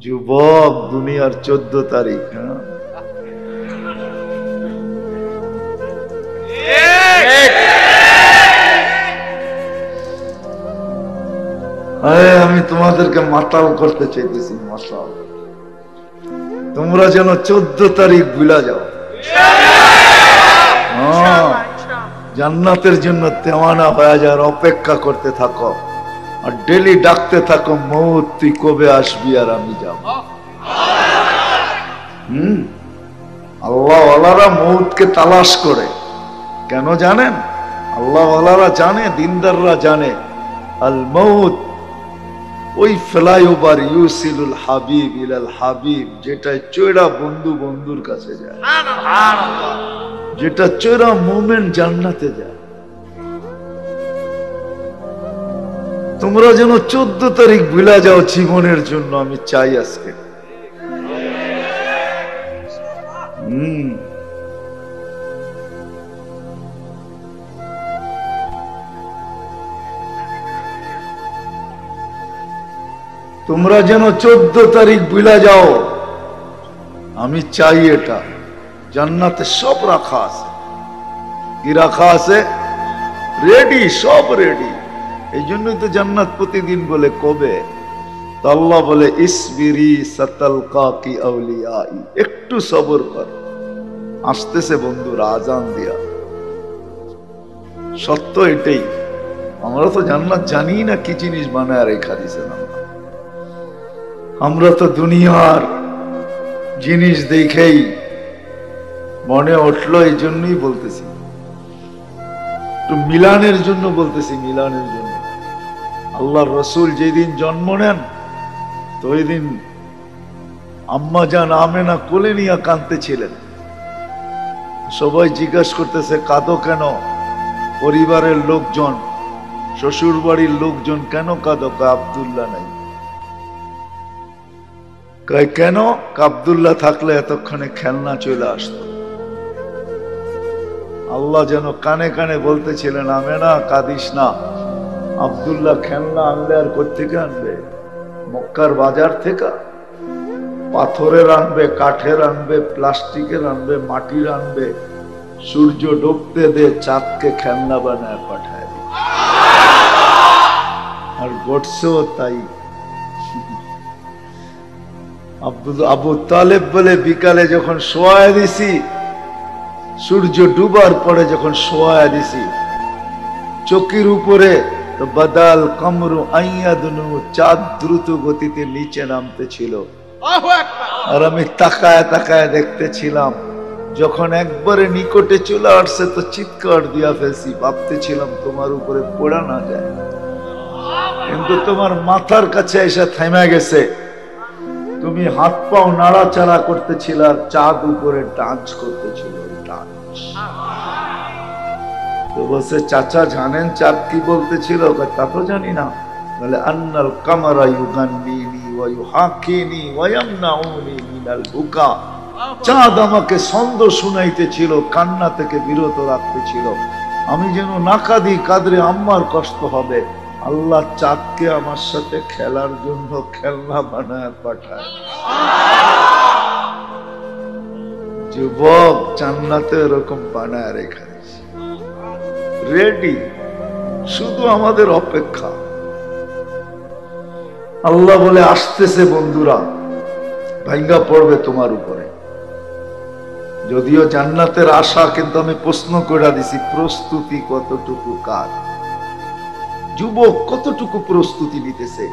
যুবক দুনিয়ার 14 তারিখ। আমি তোমাদেরকে মাতাল করতে চাইতেছি, মাতাল। তোমরা যেন 14 তারিখ ভুলা যাও। জান্নাতের জন্য তেওয়ানা হয়ে যাওয়ার অপেক্ষা করতে থাকো, আর ডেলি ডাকতে থাকো, মৌত তুই কবে আসবি আর আমি যাব। আল্লাহওয়ালারা মৌতকে তালাশ করে, কেন জানেন? আল্লাহওয়ালারা জানে, দিনদাররা জানে, আল মৌত ওই ফ্লাইওভার ইউসিলুল হাবিব ইলাল হাবিব, যেটা চৈরা বন্ধু বন্ধুর কাছে যায়, যেটা চৈরা মোমেন্ট জান্নাতে যায়। তোমরা যেন 14 তারিখ ভুলা যাও জীবনের জন্য, আমি চাই আজকে। তোমরা যেন 14 তারিখ ভুলা যাও, আমি চাই এটা। জান্নাতে সব রাখা আছে। কি রাখা আছে? রেডি, সব রেডি। এই জন্যই তো জান্নাত প্রতিদিন বলে কবে। তো আল্লাহ বলে ইসবিরি সাতালকাকি আউলিয়াই, একটু সবর কর, আসতেছে বন্ধুরা আজান দিয়া। সত্য এটাই। আমরা তো জান্নাত জানি না কি জিনিস বানায় রেখা দিয়েছেন। আমরা তো দুনিয়ার জিনিস দেখেই মনে উঠলো, এই জন্যই বলতেছি, একটু মিলানের জন্য বলতেছি, মিলানের জন্য। আল্লাহর রসুল যেদিন জন্ম নেন, তো ওই দিন আম্মা জান আমেনা কোলে নিয়ে কাঁদতেছিলেন। সবাই জিজ্ঞাসা করতেছে, কাঁদো কেন? পরিবারের লোকজন, শ্বশুর বাড়ির লোকজন কেন কাঁদো? আব্দুল্লাহ নাই। কেন? আব্দুল্লাহ থাকলে এতক্ষণে খেলনা চলে আসতো। আল্লাহ যেন কানে কানে বলতেছিলেন, আমেনা কাঁদিস না, আব্দুল্লাহ খেলনা আনলে আর কোত্থেকে আনবে? মক্কার বাজার থেকে। পাথরের আনবে, কাঠের আনবে, প্লাস্টিকের আনবে, মাটির আনবে। সূর্য ডুবতে দে, চাঁদকে খেলনা বানায় পাঠায়। আর ঘটছেও তাই। আবু তালেব বলে, বিকালে যখন শোয়া দিছি, সূর্য ডুবার পরে যখন শোয়া দিছি, চকির উপরে তো বাদাল কমরু আইয়াদনু, চাঁদ দ্রুত গতিতে নিচে নামতে ছিল। আর আমি তাকায় তাকায় দেখতেছিলাম। যখন একবারে নিকটে চলে আসছে তো চিৎকার দিয়া ফেলছি, ভাবতেছিলাম তোমার উপরে পড়া না যায়, কিন্তু তোমার মাথার কাছে এসে থেমে গেছে। তুমি হাত পাও নাড়াচাড়া করতেছিল, আর চাঁদ উপরে ডান্স করতেছিল। তো বলছে, চাচা জানেন চাঁদ কি বলতেছিল? তা তো জানি না। বলে, আন্নাল কামারা ইউগান্নিনি ওয়া ইউহাকিনি ওয়া ইয়ামনাউনি মিনাল বুকা। চাঁদ আমাকে ছন্দ শুনাইতেছিল, কান্না থেকে বিরত রাখতেছিল। আমি যেন না কাঁদি, কাঁদলে আম্মার কষ্ট হবে। আল্লাহ চাঁদকে আমার সাথে খেলার জন্য খেলনা বানায় পাঠায়। যুবক জান্নাতে এরকম বানায় রেখা রেডি, শুধু আমাদের অপেক্ষা। আল্লাহ বলে আসতেছে বন্ধুরা, ভাঙ্গা পড়বে তোমার উপরে। যদিও জান্নাতের আশা, কিন্তু আমি প্রশ্ন করে দিছি, প্রস্তুতি কতটুকু কার? যুবক কতটুকু প্রস্তুতি নিতেছে?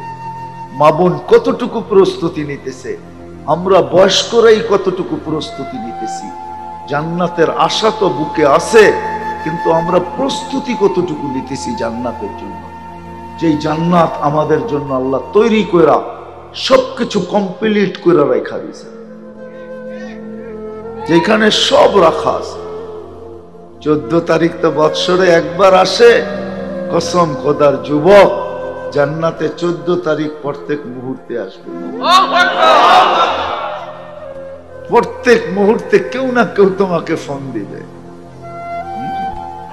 মা বোন কতটুকু প্রস্তুতি নিতেছে? আমরা বয়স্করাই কতটুকু প্রস্তুতি নিতেছি? জান্নাতের আশা তো বুকে আছে, কিন্তু আমরা প্রস্তুতি কতটুকু নিতেছি জান্নাতের জন্য? যেই জান্নাত আমাদের জন্য আল্লাহ তৈরি কইরা সবকিছু কমপ্লিট করে রাখা দিয়েছে, যেখানে সব রাখা আছে। 14 তারিখ তো বৎসরে একবার আসে। কসম খোদার যুবক, জান্নাতে 14 তারিখ প্রত্যেক মুহূর্তে আসবে। প্রত্যেক মুহূর্তে কেউ না কেউ তোমাকে ফোন দিবে।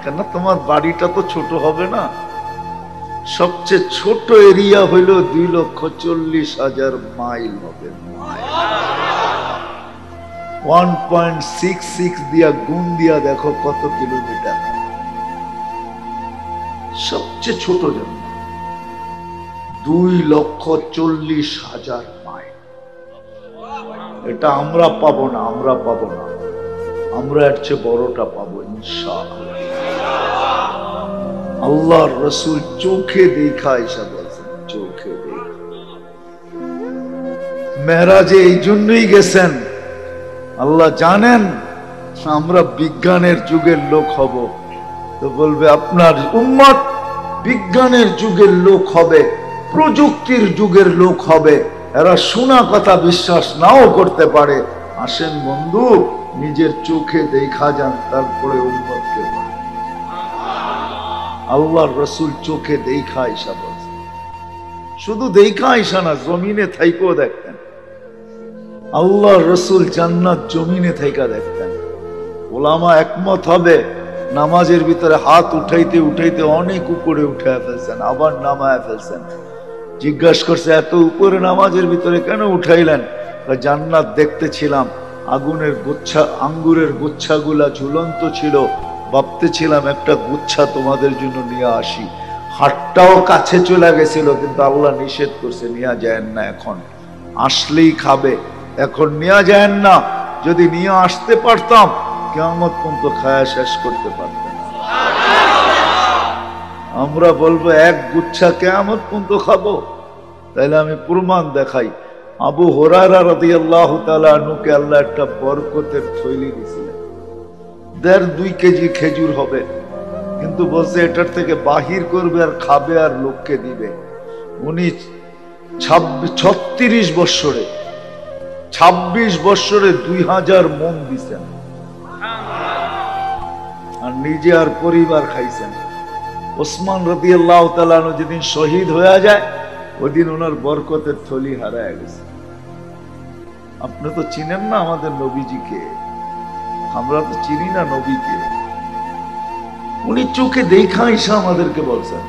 কেন? তোমার বাড়িটা তো ছোট হবে না, সবচেয়ে ছোট এরিয়া হইল 2,40,000 মাইল হবে। 1.66 দিয়া গুণ দিয়া দেখো কত কিলোমিটার। সবচেয়ে ছোট জন্য 2,40,000 মাইল। এটা আমরা পাবো না, আমরা পাবো না, আমরা এর চেয়ে বড়টা পাবো ইনশাআল্লাহ। আল্লাহর রাসূল চোখে দেখা এসা বলছেন, চোখে দেখা। মেরাজে এই জন্যই গেছেন, আল্লাহ জানেন আমরা বিজ্ঞানের যুগের লোক হব, তো বলবে আপনার উম্মত বিজ্ঞানের যুগের লোক হবে, প্রযুক্তির যুগের লোক হবে, এরা শোনা কথা বিশ্বাস নাও করতে পারে। আসেন বন্ধু, নিজের চোখে দেখা যান, তারপরে উম্মতকে বলেন। আল্লাহর রাসূল চোখে দেখা আইসা বলছেন, শুধু দেখা আইসা না, জমিনে থাইকেও দেখতেন। আল্লাহর রাসূল জান্নাত জমিনে থাইকা দেখতেন। ওলামা একমত হবে, নামাজের ভিতরে হাত উঠাইতে উঠাইতে অনেক উপরে উঠায় ফেলছেন, আবার নামায় ফেলছেন। জিজ্ঞাসা করছে, এত উপরে নামাজের ভিতরে কেন উঠাইলেন? জান্নাত দেখতেছিলাম, আগুনের গুচ্ছা, আঙ্গুরের গুচ্ছাগুলা ঝুলন্ত ছিল, ভাবতেছিলাম একটা গুচ্ছা তোমাদের জন্য নিয়ে আসি। হাতটাও কাছে চলে গেছিল, কিন্তু আল্লাহ নিষেধ করছে, নিয়ে যায় না, এখন আসলেই খাবে, এখন নিয়ে যায় না। যদি নিয়ে আসতে পারতাম, কিয়ামত পর্যন্ত খায়া শেষ করতে পারতাম। আমরা বলবো এক গুচ্ছা কিয়ামত পর্যন্ত খাবো? তাইলে আমি প্রমাণ দেখাই। আবু হুরায়রা রাদিয়াল্লাহু তাআলা আনহুকে আল্লাহ একটা বরকতের থৈলি দিয়েছিলেন, 1.5-2 কেজি খেজুর হবে, কিন্তু বলছে এটার থেকে বাহির করবে আর খাবে আর লোককে দিবে। উনি 36 বৎসরে 2000 মন দিছেন, আর নিজে আর পরিবার খাইছেন। ওসমান রাদিয়াল্লাহু তাআলা আনহু যেদিন শহীদ হয়ে যায়, ওই দিন ওনার বরকতের থলি হারায় গেছে। আপনি তো চিনেন না আমাদের নবীজিকে, আমরা তো চিনি না নবীকে। উনি চোখে দেখা এসে আমাদেরকে বলছেন,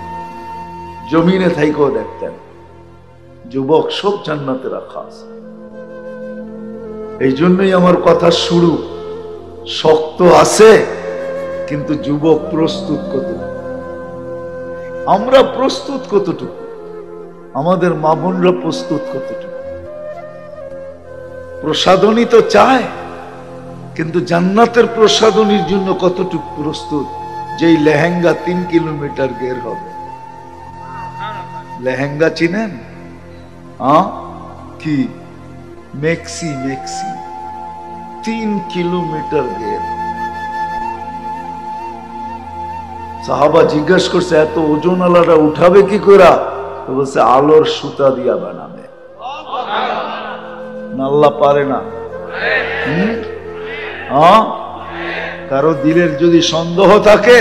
জমিনে থাইকেও দেখতেন। যুবক সব জান্নাতে রাখা আছে। এই জন্যই আমার কথা শুরু শক্ত আছে, কিন্তু যুবক প্রস্তুত কতটুকু, আমরা প্রস্তুত কতটুকু, আমাদের মা বোনরা প্রস্তুত কতটুকু। প্রসাদনী তো চায়, কিন্তু জান্নাতের প্রসাদনীর জন্য কতটুকু প্রস্তুত? যেই লেহেঙ্গা 3 কিলোমিটার গের হবে। লেহেঙ্গা চিনেন? কি মেক্সি, মেক্সি 3 কিলোমিটার গের। সাহাবা জিজ্ঞাসা করছে, এত ওজন আলাদা উঠাবে কি করে? তো বলছে আলোর সুতা দিয়া বানাবে। আল্লাহ পারে না? কারো দিলের যদি সন্দেহ থাকে,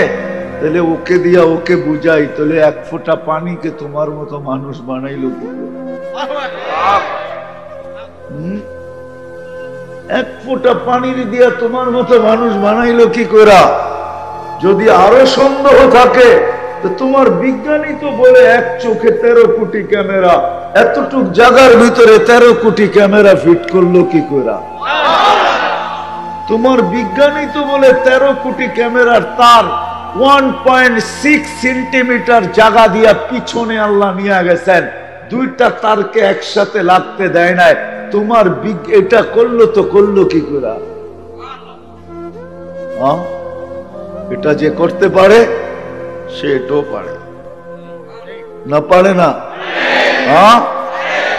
তাহলে ওকে দিয়া ওকে বুঝাই, তাহলে 1 ফোঁটা পানিকে তোমার মতো মানুষ বানাইলো কি করে? 1 ফোঁটা পানির দিয়া তোমার মতো মানুষ বানাইলো কি করে? যদি আরো সন্দেহ থাকে, তো তোমার বিজ্ঞানী তো বলে 1 চোখে 13 কোটি ক্যামেরা, এতটুক জায়গার ভিতরে 13 কোটি ক্যামেরা ফিট করলো কি করে? তোমার বিজ্ঞানী তো বলে 13 কোটি ক্যামেরার তার 1.6 সেন্টিমিটার জায়গা দিয়া পিছনে আল্লাহ নিয়ে গেছেন, 2টা তারকে একসাথে লাগতে দেয় নাই। তোমার এটা করলো তো করলো কি করে? এটা যে করতে পারে সে এটাও পারে না? পারে না?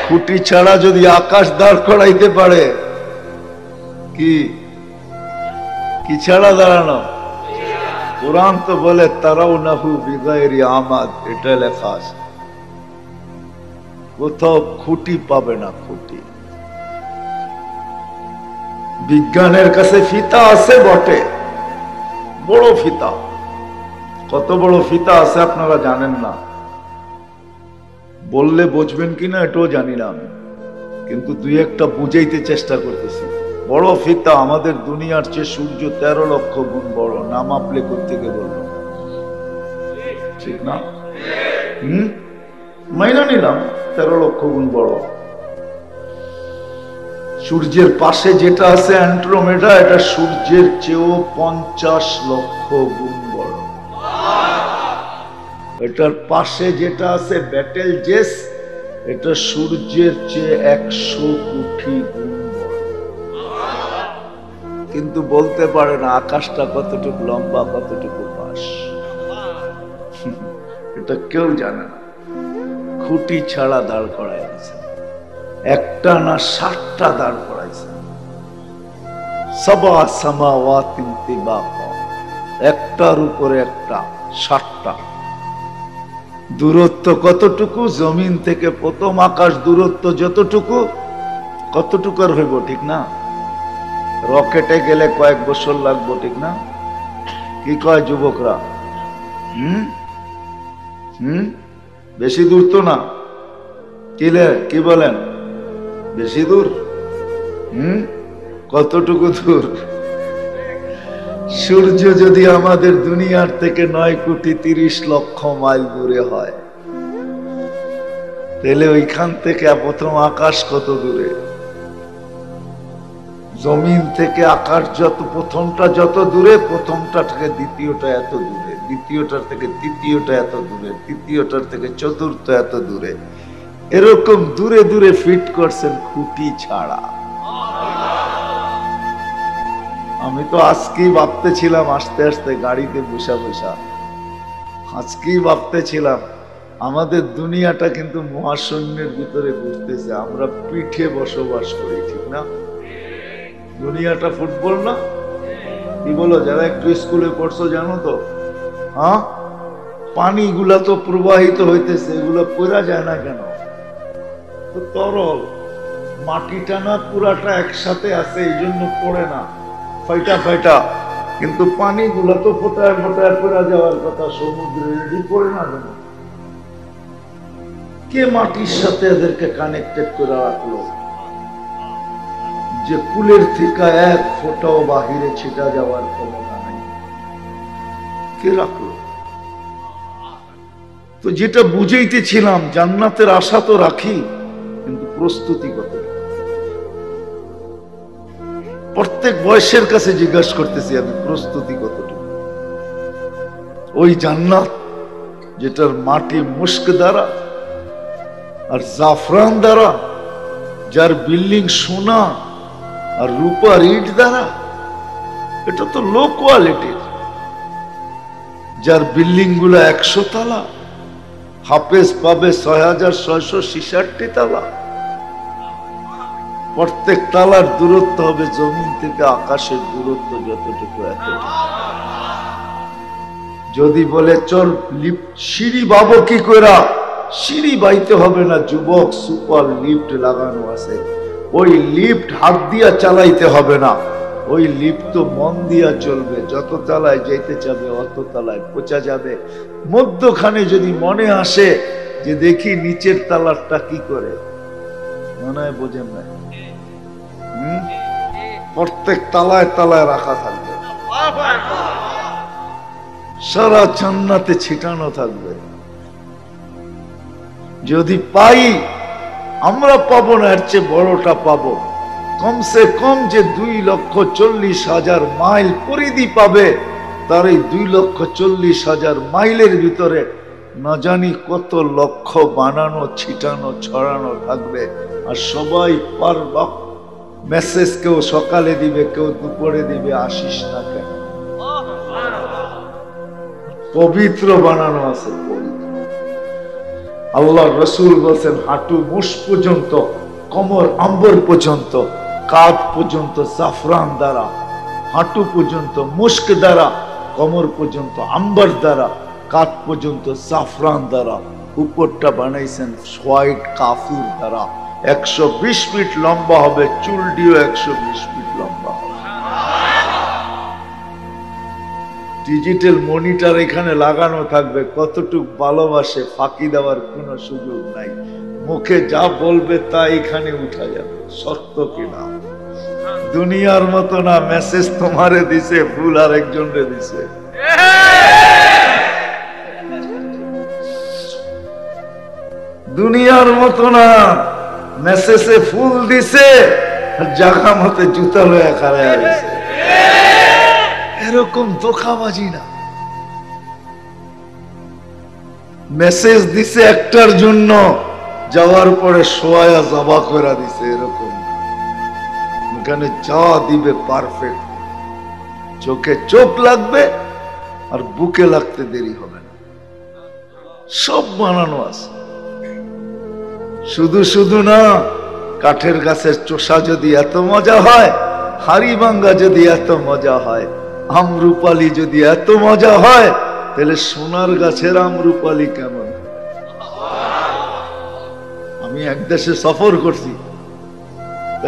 খুঁটি ছাড়া যদি আকাশ দাঁড় করাইতে পারে, কি কি ছাড়া দাঁড়ানো? কোরআন তো বলে তারাউনাহু বিগাইরি আমাদ, এটা লেখা আছে। কোথাও খুঁটি পাবে না, খুঁটি। বিজ্ঞানের কাছে ফিতা আছে বটে, বড় ফিতা। কত বড় ফিতা আছে আপনারা জানেন না, বললে বুঝবেন কিনা এটাও জানি না আমি, কিন্তু 2-1টা বুঝাইতে চেষ্টা করতেছি। বড় ফিতা, আমাদের দুনিয়ার চেয়ে সূর্য 13 লক্ষ গুণ বড়, না মাপলে কোত্থেকে বলবো, ঠিক না? মাইনা নিলাম 13 লক্ষ গুণ বড়। সূর্যের পাশে যেটা আছে অ্যান্ড্রোমেডা, এটা সূর্যের চেয়েও 50 লক্ষ গুণ বড়। এটার পাশে যেটা আছে ব্যাটেল জেস, এটা সূর্যের চেয়ে 100 কোটি গুণ বড়। কিন্তু বলতে পারে না আকাশটা কতটুকু লম্বা, কতটুকু পাশ, এটা কেউ জানে না। খুঁটি ছাড়া দাঁড় করায় আছে, একটা না 60টা দাঁড় করাইছে। সাবা সামাওয়াতিন তিবাকা, একটার উপরে একটা 60টা। দূরত্ব কতটুকু? জমিন থেকে প্রথম আকাশ দূরত্ব যতটুকু, কতটুকু আর হইব, ঠিক না? রকেটে গেলে কয়েক বছর লাগবে, ঠিক না? কি কয় যুবকরা? বেশি দূর তো না, কি বলেন? বেশি দূর? কতটুকু দূর? সূর্য যদি আমাদের দুনিয়ার থেকে 9,30,00,000 মাইল দূরে হয়, তাহলে ওইখান থেকে প্রথম আকাশ কত দূরে? জমিন থেকে আকাশ যত, প্রথমটা যত দূরে, প্রথমটা থেকে দ্বিতীয়টা এত দূরে, দ্বিতীয়টার থেকে তৃতীয়টা এত দূরে, তৃতীয়টার থেকে চতুর্থ এত দূরে। এরকম দূরে দূরে ফিট করছেন খুঁটি ছাড়া। আমি তো আজকেই ভাবতেছিলাম, আস্তে আস্তে গাড়িতে বসা বসা আজকেই ভাবতেছিলাম আমাদের দুনিয়াটা কিন্তু মহাশূন্যের ভিতরে ঘুরতেছে, আমরা পিঠে বসবাস করি, ঠিক না? দুনিয়াটা ফুটবল না? কি বলো যারা একটু স্কুলে পড়ছো জানো তো? হ্যাঁ, পানিগুলা তো প্রবাহিত হইতেছে, এগুলো পড়া যায় না কেন? তো তরল, মাটিটা না পুরাটা একসাথে আছে, এই জন্য পড়ে না, ফাইটা ফাইটা। কিন্তু পানিগুলা তো ফোটায় ফোটায় পড়া যাওয়ার কথা, সমুদ্রে পড়ে না কেন? কে মাটির সাথে এদেরকে কানেক্টেড করে রাখলো যে কুলের থেকে 1 ফোঁটাও বাহিরে ছিটা যাওয়ার ক্ষমতা নাই? কে রাখলো? তো যেটা বুঝাইতেছিলাম, জান্নাতের আশা তো রাখি, কিন্তু প্রস্তুতি কত? প্রত্যেক বয়সের কাছে জিজ্ঞাসা করতেছি আমি, প্রস্তুতি কতটুকু? ওই জান্নাত যেটার মাটি মুস্ক দ্বারা আর জাফরান দ্বারা, যার বিল্ডিং সোনা আর রূপার ইট দ্বারা, এটা তো লো কোয়ালিটির। যার বিল্ডিং গুলো 100 তালা, হাফেজ পাবে 6,666 তালা। প্রত্যেক তালার দূরত্ব হবে জমিন থেকে আকাশের দূরত্ব যতটুকু, এতটুকু। যদি বলে চল সিঁড়ি বাবো কি করে, সিঁড়ি বাইতে হবে না যুবক, সুপার লিফট লাগানো আছে। ওই লিফট হাত দিয়া চালাইতে হবে না, ওই লিফট তো মন দিয়া চলবে। যত তালায় যেতে চাবে অত তালায় পৌঁছা যাবে। মধ্যখানে যদি মনে আসে যে দেখি নিচের তালারটা কি করে, মনে হয় বোঝেন না? প্রত্যেক তালায় তালায় রাখা থাকবে, সারা জান্নাতে ছিটানো থাকবে। যদি পাই, আমরা পাবো না, এর চেয়ে বড়টা পাবো। কমসে কম যে 2,40,000 মাইল পরিধি পাবে, তার এই 2,40,000 মাইলের ভিতরে না জানি কত লক্ষ বানানো, ছিটানো, ছড়ানো থাকবে। আর সবাই পার মেসেজ, কেউ সকালে দিবে, কেউ দুপুরে দিবে, আসিস না কেন। পবিত্র বানানো আছে, পবিত্র। আল্লাহ রসুল বলছেন হাঁটু মুষ পর্যন্ত, কোমর আম্বর পর্যন্ত, কাঁধ পর্যন্ত জাফরান দ্বারা, হাঁটু পর্যন্ত মুস্ক দ্বারা, কোমর পর্যন্ত আম্বর দ্বারা, কাঁধ পর্যন্ত জাফরান দ্বারা, উপরটা বানাইছেন হোয়াইট কাফুর দ্বারা। 120 ফিট লম্বা হবে, চুলটিও 120 ফিট লম্বা হবে। ডিজিটাল মনিটর এখানে লাগানো থাকবে, কতটুক ভালোবাসে ফাঁকি দেওয়ার কোনো সুযোগ নাই। মুখে যা বলবে তা এখানে উঠা যাবে, সত্য কিনা। দুনিয়ার মতো না, মেসেজ তোমারে দিছে, ভুল আর একজনরে দিছে। দুনিয়ার মতো না, মেসেজে ফুল দিছে জায়গা মতে জুতা লয়া খাড়ায় আছে, এরকম ধোঁকাবাজি না। মেসেজ দিছে একটার জন্য, যাওয়ার পরে সোয়া জবা করে দিছে, এরকম এখানে যা দিবে পারফেক্ট, চোখে চোখ লাগবে আর বুকে লাগতে দেরি হবে না, সব বানানো আছে। শুধু শুধু না, কাঠের গাছের চোষা যদি এত মজা হয়, হাড়ি ভাঙ্গা যদি এত মজা হয়, আমরুপালি যদি এত মজা হয়, তাহলে সোনার গাছের আমরুপালি কেমন? আমি এক দেশে সফর করছি,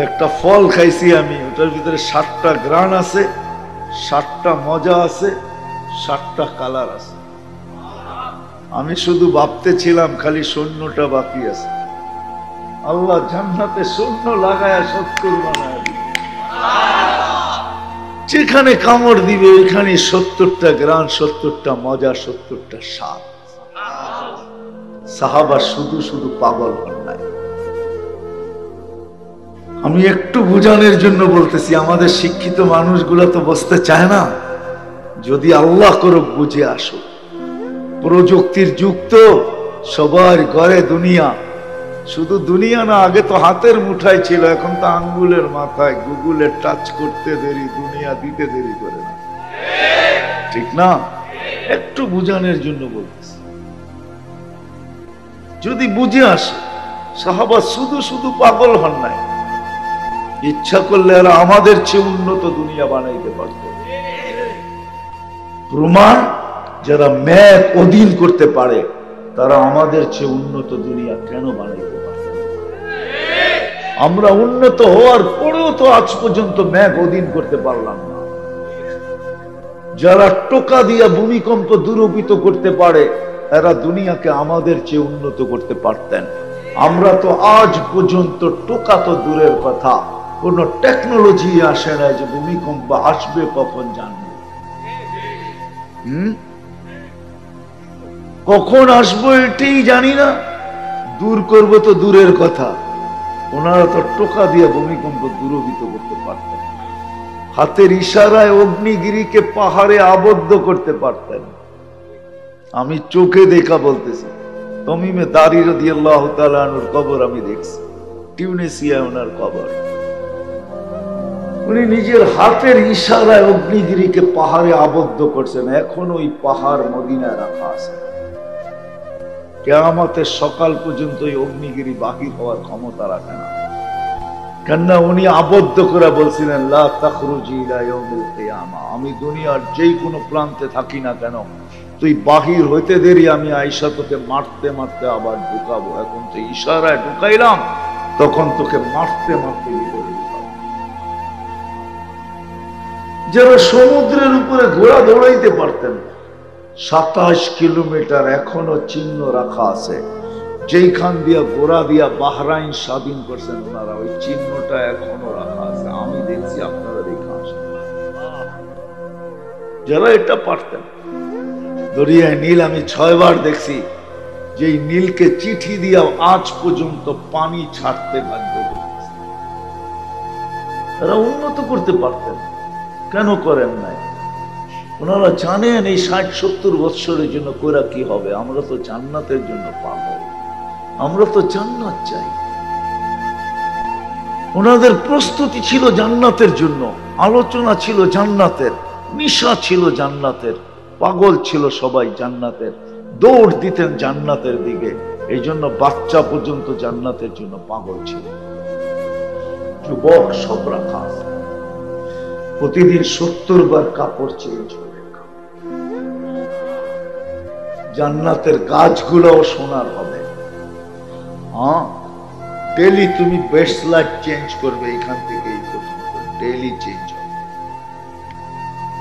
একটা ফল খাইছি আমি, ওটার ভিতরে 7টা গ্রান আছে, 7টা মজা আছে, 7টা কালার আছে। আমি শুধু ভাবতেছিলাম খালি শূন্যটা বাকি আছে। আল্লাহ জান্নাতে শূন্য লাগায়া 70 বানায় দিবে, যেখানে কামড় দিবে ওইখানে 70টা গ্রান, 70টা মজা, 70টা স্বাদ। সাহাবা শুধু শুধু পাগল হন নাই। আমি একটু বোঝানোর জন্য বলতেছি, আমাদের শিক্ষিত মানুষগুলো তো বসতে চায় না, যদি আল্লাহ করুক বুঝে আসো। প্রযুক্তির যুগ তো, সবার ঘরে দুনিয়া, শুধু দুনিয়া না, আগে তো হাতের মুঠায় ছিল, এখন তো আঙ্গুলের মাথায়, গুগলে টাচ করতে দেরি, দুনিয়া দিতে দেরি করে না, ঠিক না? একটু বুঝানোর জন্য বলতেছি, যদি বুঝে আসে। সাহাবা শুধু শুধু পাগল হন নাই, ইচ্ছা করলে এরা আমাদের চেয়ে উন্নত দুনিয়া বানাইতে পারত। প্রমাণ, যারা ম্যাপ অধীন করতে পারে তারা আমাদের চেয়ে উন্নত দুনিয়া কেন বানাইতে পারত? আমরা উন্নত হওয়ার পরেও তো আজ পর্যন্ত ম্যাপ অধীন করতে পারলাম না। যারা টোকা দিয়া ভূমিকম্প দূরীভূত করতে পারে, এরা দুনিয়াকে আমাদের চেয়ে উন্নত করতে পারতেন। আমরা তো আজ পর্যন্ত, টোকা তো দূরের কথা, কোন টেকনোলজি আসে না যে ভূমিকম্প আসবে কখন জানবো, কখন আসবো এটাই জানি না, দূর করবো তো দূরের কথা। ওনারা তো টোকা দিয়ে ভূমিকম্প দূরীভূত করতে পারতেন, হাতের ইশারায় অগ্নিগিরিকে পাহাড়ে আবদ্ধ করতে পারতেন। আমি চোখে দেখা বলতেছি, তমিমে দারি রাদিয়াল্লাহু তাআলা আনহুর কবর আমি দেখছি, টিউনিসিয়ায় ওনার কবর। উনি নিজের হাতের ইশারায় অগ্নিগিরিকে পাহাড়ে আবদ্ধ করছেন, এখন ওই পাহাড় মদিনায় রাখা আছে। কিয়ামতের সকাল পর্যন্ত ওই অগ্নিগিরি বাহির হওয়ার ক্ষমতা রাখে না, কেননা উনি আবদ্ধ করে বলছিলেন, লা তাখরুজি ইলা ইয়াউমিল কিয়ামা, আমি দুনিয়ার যেই কোনো প্রান্তে থাকি না কেন, তুই বাহির হইতে দেরি, আমি আয়েশা তোকে মারতে মারতে আবার ঢুকাবো। এখন তো ইশারায় ঢুকাইলাম, তখন তোকে মারতে মারতে ভিতরে ঢুকাবো। যারা সমুদ্রের উপরে ঘোড়া দৌড়াইতে পারতেন, 27 কিলোমিটার এখনো চিহ্ন রাখা আছে, যেইখান দিয়া ঘোড়া দিয়া বাহরাইন স্বাধীন করছেন ওনারা, ওই চিহ্নটা এখনো রাখা আছে, আমি দেখছি, আপনারা দেখা আসেন। যারা এটা পারতেন, দরিয়ায় নীল আমি 6 বার দেখছি, যে নীলকে চিঠি দিয়া আজ পর্যন্ত পানি ছাড়তে বাধ্য করতেছে। তারা উন্নত করতে পারতেন, কেন করেন নাই? ওনারা জানেন এই 60-70 বৎসরের জন্য কইরা কি হবে। আমরা তো জান্নাতের জন্য পাগল, আমরা তো জান্নাত চাই। ওনাদের প্রস্তুতি ছিল জান্নাতের জন্য, আলোচনা ছিল জান্নাতের, নিশা ছিল জান্নাতের, পাগল ছিল সবাই জান্নাতের, দৌড় দিতেন জান্নাতের দিকে। এই জন্য বাচ্চা পর্যন্ত জান্নাতের জন্য পাগল ছিল। যুবক সব রাখা আছে, প্রতিদিন 70 বার কাপড় চেঞ্জ করে। জান্নাতের গাছগুলোও সোনার হবে। হ্যাঁ, ডেলি তুমি বেস্ট লাইট চেঞ্জ করবে, এখান থেকে এই পর্যন্ত ডেলি চেঞ্জ হবে।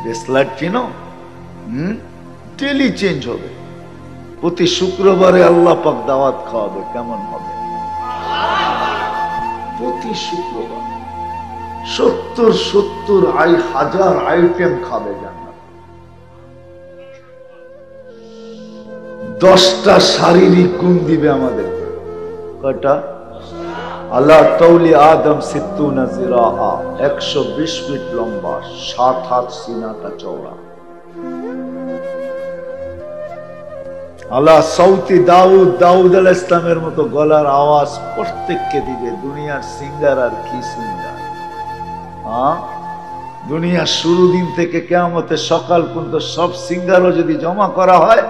বেস্ট লাইট চেনো? ডেলি চেঞ্জ হবে। প্রতি শুক্রবারে আল্লাহ পাক দাওয়াত খাওয়াবে, কেমন হবে? প্রতি শুক্রবার 70,000 আইটেম খাবে জান্নাত। 10টা শারীরিক গুণ দিবে আমাদেরকে, কয়টা? আলা তৌলি আদম সিত্তুনা জিরাআ, 120 ফিট লম্বা, 7 হাত সিনাটা চওড়া। আলা সৌতি দাউদ, দাউদ আলাইহিস সালামের মতো গলার আওয়াজ প্রত্যেককে দিবে। দুনিয়ার সিঙ্গার আর কি সিঙ্গার! দুনিয়ার শুরু দিন থেকে কিয়ামতের সকাল পর্যন্ত সব সিঙ্গারও যদি জমা করা হয়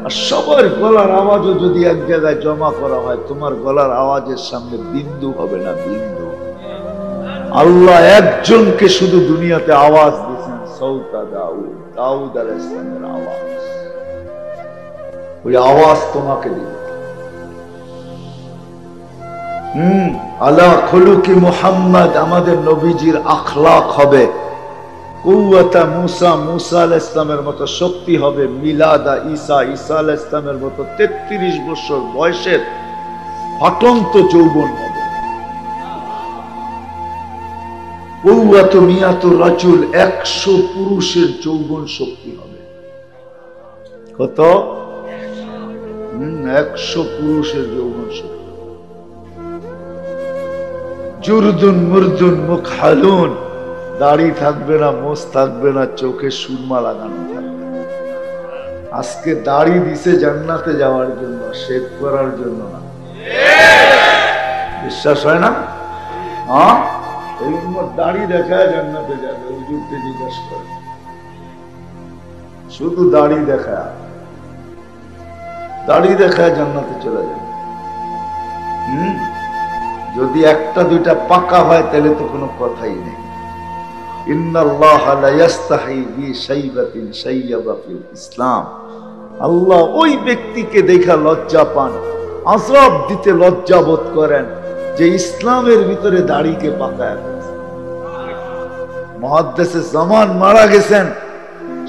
আর সবার গলার আওয়াজও যদি এক জায়গায় জমা করা হয়, তোমার গলার আওয়াজের সামনে বিন্দু হবে না, বিন্দু। আল্লাহ একজনকে শুধু দুনিয়াতে আওয়াজ দিয়েছেন, সৌতা দাউদ, দাউদ আলাইহিস সালামের আওয়াজ। ওই আওয়াজ তোমাকে দিবে। আলা খুলুকি মুহাম্মদ, আমাদের নবীজির আখলাক হবে। কুওয়াতা মুসা, মুসা আলাইহিস সালামের মতো শক্তি হবে। মিলাদা ঈসা, ঈসা আলাইহিস সালামের মতো 33 বছর বয়সের ফাটন্ত যৌবন হবে। কুওয়াতু মিয়াতু রাজুল, 100 পুরুষের যৌবন শক্তি হবে। কত? 100 পুরুষের যৌবন শক্তি। জুরদুন মুরদুন মুকহালুন, দাড়ি থাকবে না, মোছ থাকবে না, চোখে সুরমা লাগানো থাকবে। আজকে দাড়ি দিছে জান্নাতে যাওয়ার জন্য, শেভ করার জন্য না। বিশ্বাস হয় না? এই দাড়ি দেখায় জান্নাতে যাবে, হুজুরকে জিজ্ঞেস করে। শুধু দাড়ি দেখায়, দাড়ি দেখায় জান্নাতে চলে যাবে। যদি একটা দুইটা পাকা হয় তাহলে তো কোনো কথাই নেই। ইন্নাল্লাহ লা ইস্তাহি বিশাইবাতিন শাইয়াবা ফিল ইসলাম, আল্লাহ ওই ব্যক্তিকে দেখা লজ্জা পান, আযাব দিতে লজ্জা বোধ করেন যে ইসলামের ভিতরে দাড়িকে পাকায় ফেলেছে। মুহাদ্দিসে জামান মারা গেছেন,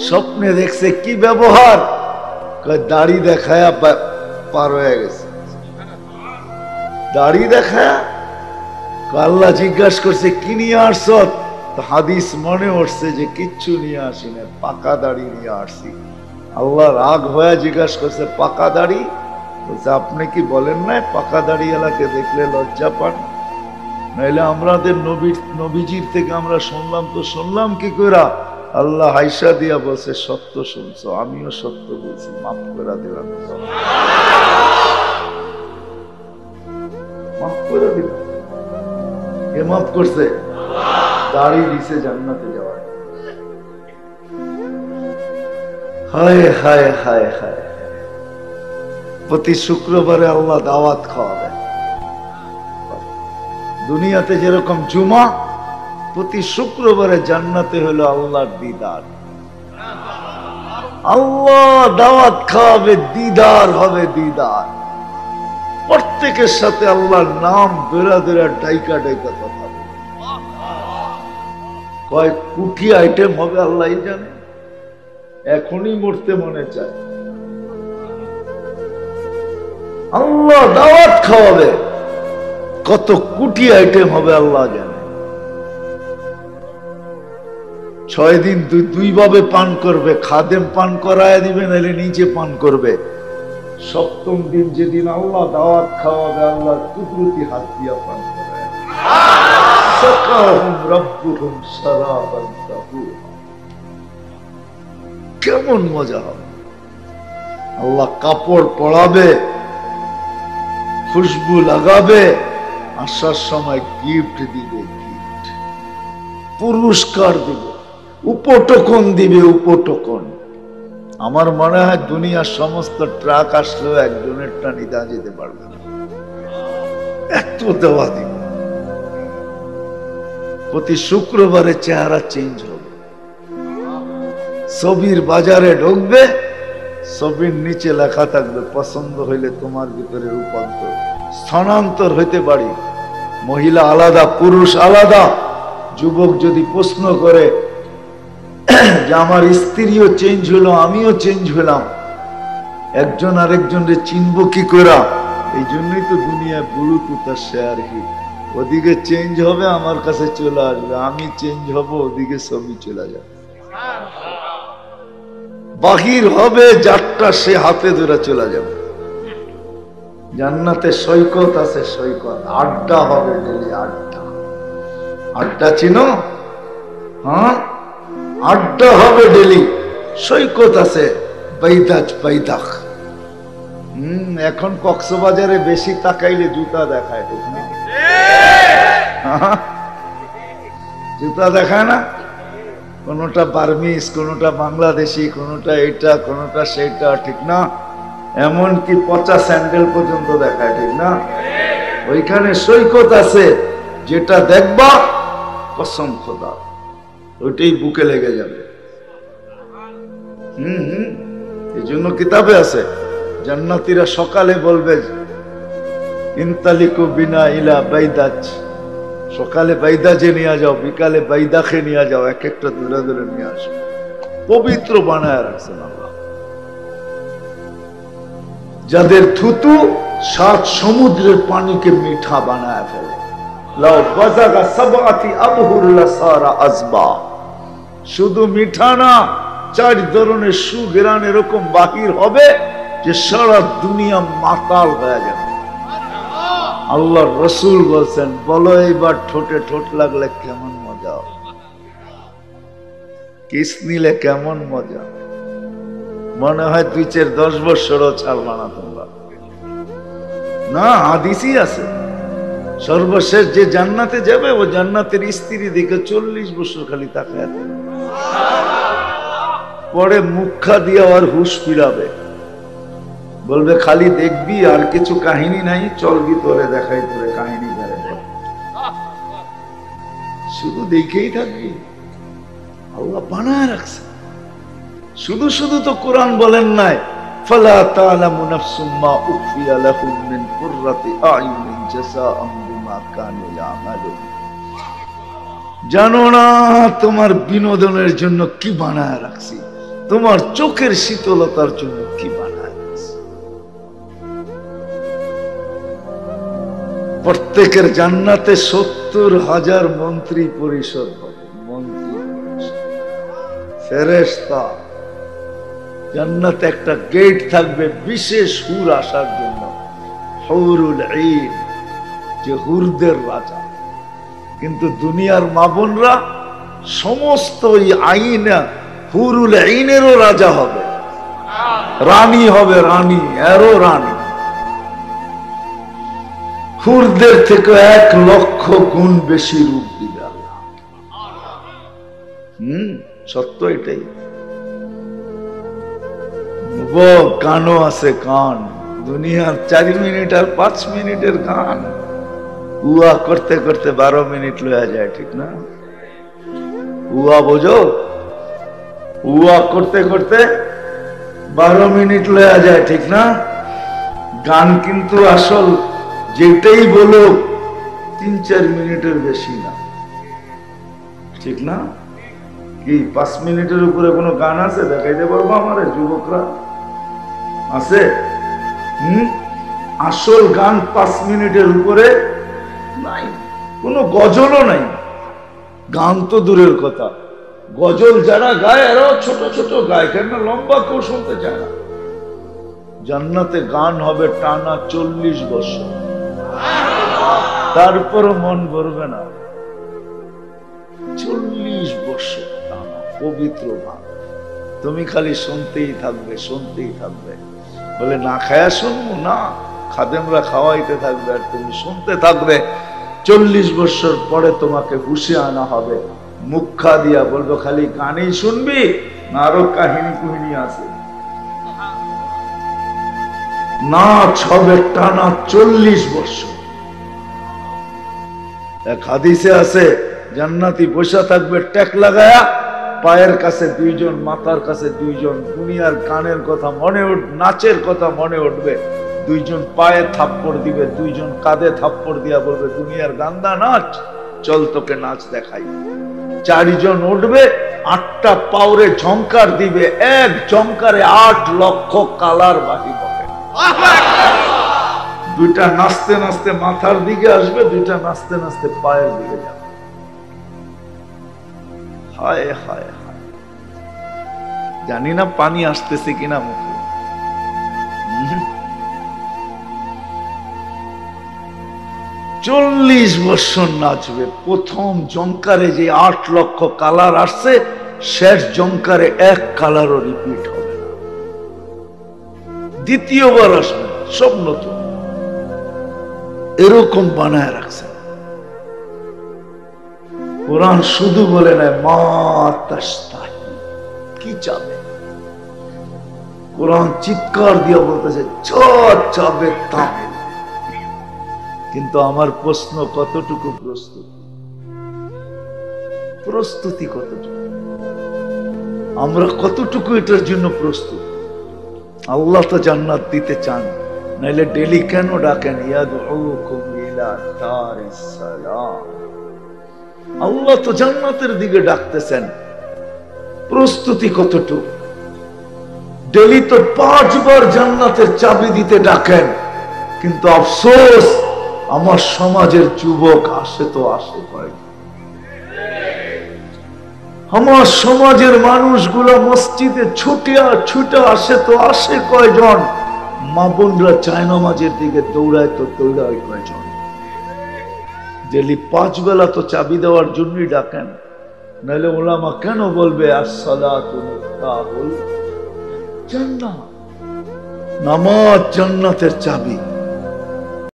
স্বপ্নে দেখছে কি ব্যবহার, দাড়ি দেখায়া পার হয়ে গেছে। দাড়ি দেখায়া আল্লাহ জিজ্ঞাসা করছে কি নিয়ে আসছ? হাদিস মনে উঠছে যে কিচ্ছু নিয়ে আসি না, পাকা দাড়ি নিয়ে আসছি। আল্লাহ রাগ হয়ে জিজ্ঞাসা করছে পাকা দাড়ি? বলছে আপনি কি বলেন না পাকা দাড়ি এলাকে দেখলে লজ্জা পান? নাইলে আমাদের নবীজির থেকে আমরা শুনলাম, তো শুনলাম কি করে? আল্লাহ হাইসা দিয়া বলছে সত্য শুনছো, আমিও সত্য বলছি, মাফ করে দিলাম, মাফ করে দিলাম। কে মাফ করছে? দাড়ি দিছে জান্নাতে যাওয়ার। হায় হায় হায় হায়, প্রতি শুক্রবারে আল্লাহ দাওয়াত খাওয়াবে। দুনিয়াতে যেরকম জুমা, প্রতি শুক্রবারে জান্নাতে হলো আল্লাহর দিদার। আল্লাহ দাওয়াত খাওয়াবে, দিদার হবে, দিদার। প্রত্যেকের সাথে আল্লাহর নাম দৌড়া দৌড়া ডাইকা ডাইকা কথা বলবে। কয় কোটি আইটেম হবে আল্লাহ জানে, এখনই মরতে মনে চায়। আল্লাহ দাওয়াত খাওয়াবে, কত কোটি আইটেম হবে আল্লাহ জানে। 6 দিন দুই ভাবে পান করবে, খাদেম পান করায় দিবে, নাহলে নিজে পান করবে। 7ম দিন যেদিন আল্লাহ দাওয়াত খাওয়াবে, আল্লাহ কুদরতি হাত দিয়া পান করায়। সাকাহুম রাব্বুহুম শারাবান তাহুরা, কেমন মজা হবে! আল্লাহ কাপড় পরাবে, খুশবু লাগাবে, আসার সময় গিফট দিবে, গিফট, পুরস্কার দিবে, উপটোকন দিবে, উপটোকন। আমার মনে হয় দুনিয়ার সমস্ত ট্রাক আসলেও একজনেরটা নিতে যেতে পারবে না, এত দেওয়া দিবে। প্রতি শুক্রবারে চেহারা চেঞ্জ হবে। ছবির বাজারে ঢুকবে, ছবির নিচে লেখা থাকবে পছন্দ হইলে তোমার ভিতরে রূপান্তর, স্থানান্তর হইতে পারি। মহিলা আলাদা, পুরুষ আলাদা। যুবক যদি প্রশ্ন করে যে আমার স্ত্রীও চেঞ্জ হলো, আমিও চেঞ্জ হলাম, একজন আরেকজনের চিনব কি করে? এই জন্যই তো দুনিয়ায় ব্লুটুথ আর শেয়ার হিট। ওদিকে চেঞ্জ হবে, আমার কাছে চলে আসবে, আমি চেঞ্জ হব, ওদিকে ছবি চলে যাবে। বাহির হবে যারটা, সে হাতে ধরে চলে যাবে। জান্নাতে সৈকত আছে, সৈকত, আড্ডা হবে ডেলি, আড্ডা। আড্ডা চিনো? হ্যাঁ, আড্ডা হবে ডেলি, সৈকত আছে, বাইদাজ বাইদাখ। এখন কক্সবাজারে বেশি তাকাইলে জুতা দেখায়, ঠিক না? জুতা দেখায় না, কোনটা বার্মিস, কোনটা বাংলাদেশি, কোনটা এটা, কোনটা সেটা, ঠিক না? এমনকি পচা স্যান্ডেল পর্যন্ত দেখায়, ঠিক না? ওইখানে সৈকত আছে, যেটা দেখবা কসম খোদা ওইটাই বুকে লেগে যাবে। এই জন্য কিতাবে আছে, জান্নাতীরা সকালে বলবে ইনতালিকু বিনা ইলা বাইদাজ, সকালে বাইদাজে নিয়ে যাও, বিকালে বাইদাখে নিয়ে যাও, এক একটা দূরে দূরে নিয়ে আসো। পবিত্র বানায় রাখছেন আল্লাহ। যাদের থুতু 7 সমুদ্রের পানিকে মিঠা বানায় ফেলে। লাউ বাজাগা সাবআতি আবহুর লাসারা আজবা, শুধু মিঠা না, 4 ধরনের সুঘ্রাণ এরকম বাহির হবে যে সারা দুনিয়া মাতাল হয়ে যাবে। আল্লাহর রাসূল বলছেন, বলো এইবার ঠোঁটে ঠোঁট লাগলে কেমন মজা, কিস নিলে কেমন মজা। মনে হয় 2-4-10 বছরও ছাড়বা না তোমরা। না, হাদিসই আছে, সর্বশেষ যে জান্নাতে যাবে ও জান্নাতের স্ত্রী দেখে 40 বছর খালি তাকায়, পরে মুখা দিয়ে আর হুশ ফিরাবে, বলবে খালি দেখবি আর কিছু কাহিনী নাই, চলবি তোরে দেখাই, তোরে কাহিনী করে, শুধু দেখেই থাকবি। আল্লাহ বানায় রাখছে। শুধু শুধু তো কোরআন বলেন নাই, ফালা তা'লামু নাফসুম মা উখফিয়া লাহুম মিন কুররাতি আ'ইউনিন জাযাআম বিমা কানু ইয়ামালুন। জানো না তোমার বিনোদনের জন্য কি বানায় রাখছি, তোমার চোখের শীতলতার জন্য কি বানায় রাখছি। প্রত্যেকের জান্নাতে 70,000 মন্ত্রী পরিষদ হবে, মন্ত্রী ফেরেশতা। জান্নাতে একটা গেট থাকবে বিশেষ হুর আসার জন্য, হুরুল ঈন, যে হুরদের রাজা। কিন্তু দুনিয়ার মা বোনরা সমস্ত ওই আইনা হুরুল ঈনেরও রাজা হবে, রানী হবে, রানী, এরও রানী। হুরদের থেকে 1 লক্ষ গুণ বেশি রূপ দিবে আল্লাহ। সত্য এটাই। কানও আছে, কান। দুনিয়ার 4 মিনিট আর 5 মিনিটের গান, উয়া করতে করতে 12 মিনিট লয়া যায়, ঠিক না? উয়া বোঝো, উয়া করতে করতে 12 মিনিট লয়া যায়, ঠিক না? গান কিন্তু আসল যেটাই বলো 3-4 মিনিটের বেশি না, ঠিক না? কি 5 মিনিটের উপরে কোনো গান আছে? দেখাইতে পারবো আমারে যুবকরা? আছে? আসল গান 5 মিনিটের উপরে নাই, কোনো গজলও নাই। গান তো দূরের কথা, গজল যারা গায় এরাও ছোট ছোট গায়, কেন লম্বা কেউ শুনতে চায় না। জান্নাতে গান হবে টানা 40 বছর, তারপরও মন ভরবে না। 40 বছর টানা পবিত্র গান, তুমি খালি শুনতেই থাকবে, শুনতেই থাকবে। বলে না খায়া শুনবো না, খাদেমরা খাওয়াইতে থাকবে আর তুমি শুনতে থাকবে। 40 বছর পরে তোমাকে হুশে আনা হবে, মুখা দিয়া বলবো খালি গানই শুনবি না আরো কাহিনী কুহিনী আছে। নাচ হবে টানা 40 বছর। এক হাদিসে আছে, জান্নাতি বসা থাকবে টেক লাগায়া, পায়ের কাছে 2 জন, মাথার কাছে 2 জন। দুনিয়ার গানের কথা মনে নাচের কথা মনে উঠবে, 2 জন পায়ে থাপ্পড় দিবে, 2 জন কাঁধে থাপ্পড় দিয়া বলবে দুনিয়ার গান্দা নাচ, চল তোকে নাচ দেখাই। 4 জন উঠবে, 8টা পাউরে ঝংকার দিবে, এক ঝংকারে 8 লক্ষ কালার বাহির হবে। 2টা নাচতে নাচতে মাথার দিকে আসবে, 2টা নাচতে নাচতে পায়ের দিকে যাবে। হায় হায় হায়, জানি না পানি আসতেছে কিনা মুখে। 40 বছর নাচবে। প্রথম জঙ্কারে যে 8 লক্ষ কালার আসছে, শেষ জঙ্কারে 1 কালারও রিপিট হবে না, দ্বিতীয়বার আসবে না, সব নতুন। এরকম বানায় রাখছে। কোরআন শুধু বলে না মা তাশতাহি, কি চাবে। কোরআন চিৎকার দিয়ে বলতেছে যা চাবে তা। কিন্তু আমার প্রশ্ন, কতটুকু প্রস্তুতি কতটুকু, আমরা কতটুকু এটার জন্য প্রস্তুত? আল্লাহ তো জান্নাত দিতে চান, নাইলে ডেলি কেন ডাকেন ইয়াদউকুম ইলা দারিস সালাম। আল্লাহ তো জান্নাতের দিকে ডাকতেছেন, প্রস্তুতি কতটুকু? ডেলি তো 5 বার জান্নাতের চাবি দিতে ডাকেন, কিন্তু আফসোস আমার সমাজের যুবক আসে তো আসে কয়জন? আমার সমাজের মানুষগুলো মসজিদে ছুটে আসে তো আসে কয়জন? মা বোনরা চায় নামাজের দিকে দৌড়ায় তো দৌড়ায় কয়জন? ডেলি 5 বেলা তো চাবি দেওয়ার জন্যই ডাকেন, নাহলে ওলামা কেন বলবে আসসালাতু মিফতাহুল জান্নাহ, নামাজ জান্নাতের চাবি।